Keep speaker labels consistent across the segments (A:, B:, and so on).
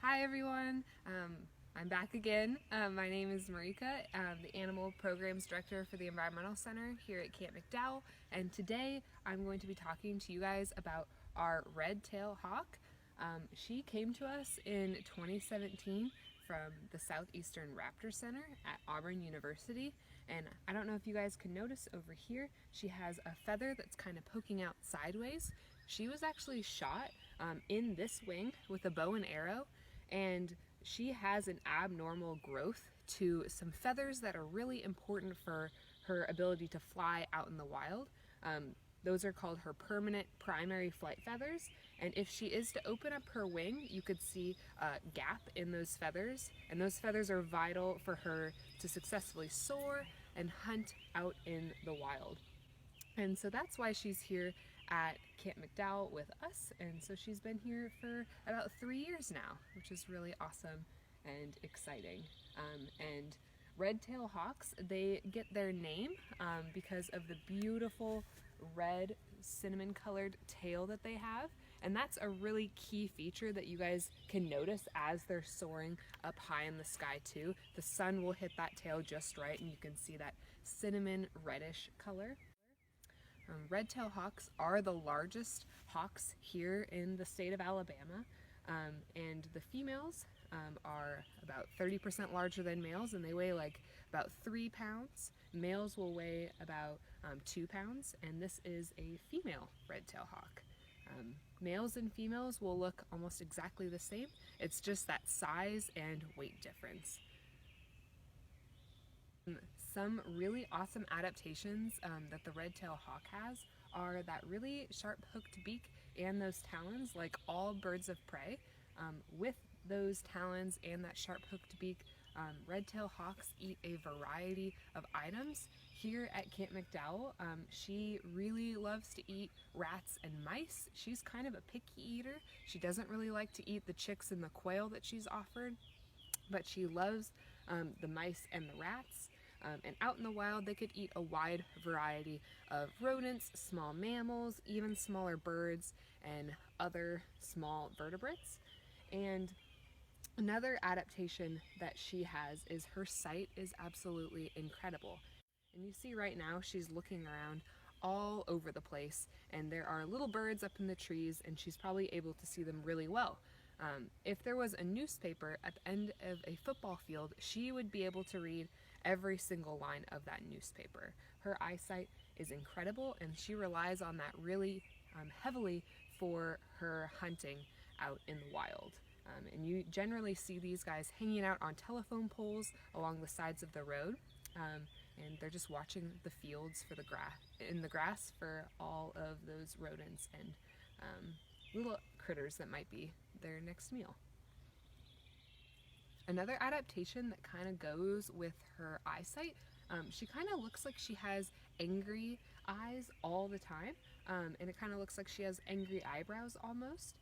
A: Hi everyone, I'm back again. My name is Marika. I'm the Animal Programs Director for the Environmental Center here at Camp McDowell, and today I'm going to be talking to you guys about our red-tailed hawk. She came to us in 2017 from the Southeastern Raptor Center at Auburn University, and I don't know if you guys can notice over here, she has a feather that's kind of poking out sideways. She was actually shot in this wing with a bow and arrow, and she has an abnormal growth to some feathers that are really important for her ability to fly out in the wild. Those are called her permanent primary flight feathers, and if she is to open up her wing, you could see a gap in those feathers, and those feathers are vital for her to successfully soar and hunt out in the wild. And so that's why she's here at Camp McDowell with us, and so she's been here for about 3 years now, which is really awesome and exciting. And red-tailed hawks, they get their name because of the beautiful red cinnamon colored tail that they have, and that's a really key feature that you guys can notice as they're soaring up high in the sky too. The sun will hit that tail just right and you can see that cinnamon reddish color. Red-tailed hawks are the largest hawks here in the state of Alabama, and the females are about 30% larger than males, and they weigh like about 3 pounds. Males will weigh about 2 pounds, and this is a female red-tailed hawk. Males and females will look almost exactly the same. It's just that size and weight difference. Some really awesome adaptations that the red-tailed hawk has are that really sharp hooked beak and those talons, like all birds of prey. With those talons and that sharp hooked beak, red-tailed hawks eat a variety of items. Here at Camp McDowell, she really loves to eat rats and mice. She's kind of a picky eater. She doesn't really like to eat the chicks and the quail that she's offered, but she loves the mice and the rats. And out in the wild, they could eat a wide variety of rodents, small mammals, even smaller birds, and other small vertebrates. And another adaptation that she has is her sight is absolutely incredible. And you see right now she's looking around all over the place, and there are little birds up in the trees, and she's probably able to see them really well. If there was a newspaper at the end of a football field, she would be able to read every single line of that newspaper. Her eyesight is incredible, and she relies on that really heavily for her hunting out in the wild. And you generally see these guys hanging out on telephone poles along the sides of the road, and they're just watching the fields for the grass for all of those rodents and little critters that might be their next meal. Another adaptation that kind of goes with her eyesight, she kind of looks like she has angry eyes all the time, and it kind of looks like she has angry eyebrows almost.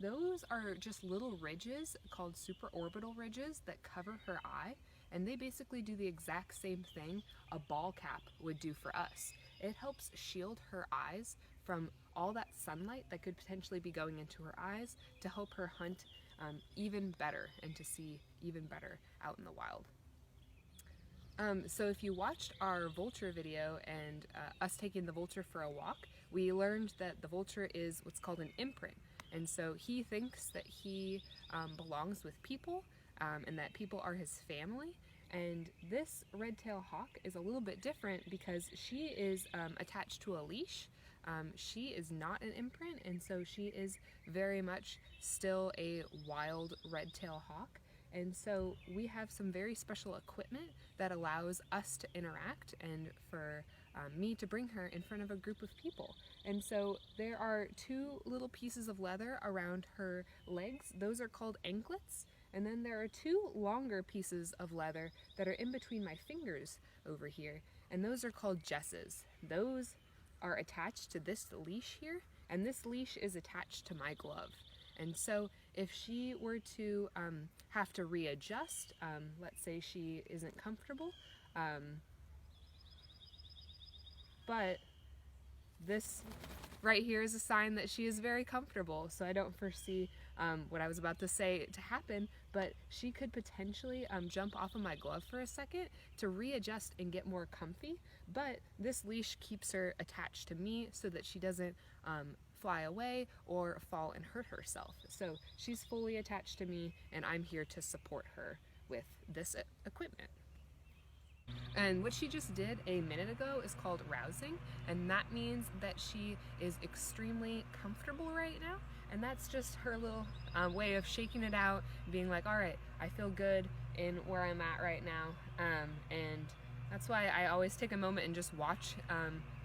A: Those are just little ridges called supraorbital ridges that cover her eye, and they basically do the exact same thing a ball cap would do for us. It helps shield her eyes from all that sunlight that could potentially be going into her eyes to help her hunt even better and to see even better out in the wild. So if you watched our vulture video and us taking the vulture for a walk, we learned that the vulture is what's called an imprint. And so he thinks that he belongs with people and that people are his family. And this red-tailed hawk is a little bit different because she is attached to a leash. She is not an imprint, and so she is very much still a wild red-tailed hawk. And so we have some very special equipment that allows us to interact and for me to bring her in front of a group of people. And so there are 2 little pieces of leather around her legs. Those are called anklets. And then there are 2 longer pieces of leather that are in between my fingers over here, and those are called jesses. Those are attached to this leash here, and this leash is attached to my glove. And so if she were to have to readjust, let's say she isn't comfortable, but this right here is a sign that she is very comfortable, so I don't foresee what I was about to say to happen, but she could potentially jump off of my glove for a second to readjust and get more comfy, but this leash keeps her attached to me so that she doesn't fly away or fall and hurt herself. So she's fully attached to me, and I'm here to support her with this equipment. And what she just did a minute ago is called rousing, and that means that she is extremely comfortable right now, and that's just her little way of shaking it out, being like, all right, I feel good in where I'm at right now. And that's why I always take a moment and just watch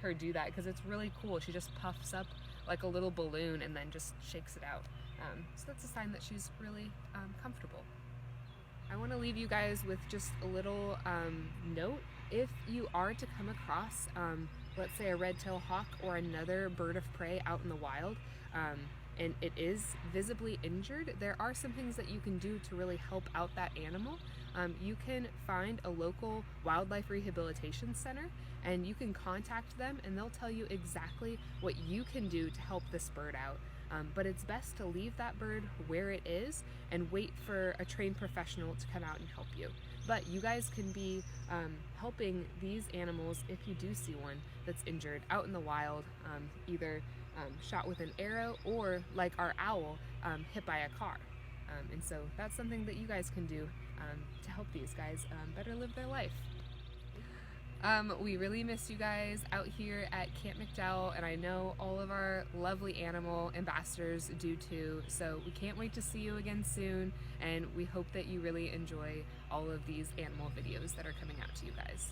A: her do that, because it's really cool. She just puffs up like a little balloon and then just shakes it out. So that's a sign that she's really comfortable. I want to leave you guys with just a little note. If you are to come across, let's say, a red-tailed hawk or another bird of prey out in the wild, and it is visibly injured, there are some things that you can do to really help out that animal. You can find a local wildlife rehabilitation center, and you can contact them, and they'll tell you exactly what you can do to help this bird out. But it's best to leave that bird where it is and wait for a trained professional to come out and help you. But you guys can be helping these animals if you do see one that's injured out in the wild, either shot with an arrow or, like our owl, hit by a car. And so that's something that you guys can do to help these guys better live their life. We really miss you guys out here at Camp McDowell, and I know all of our lovely animal ambassadors do too, so we can't wait to see you again soon, and we hope that you really enjoy all of these animal videos that are coming out to you guys.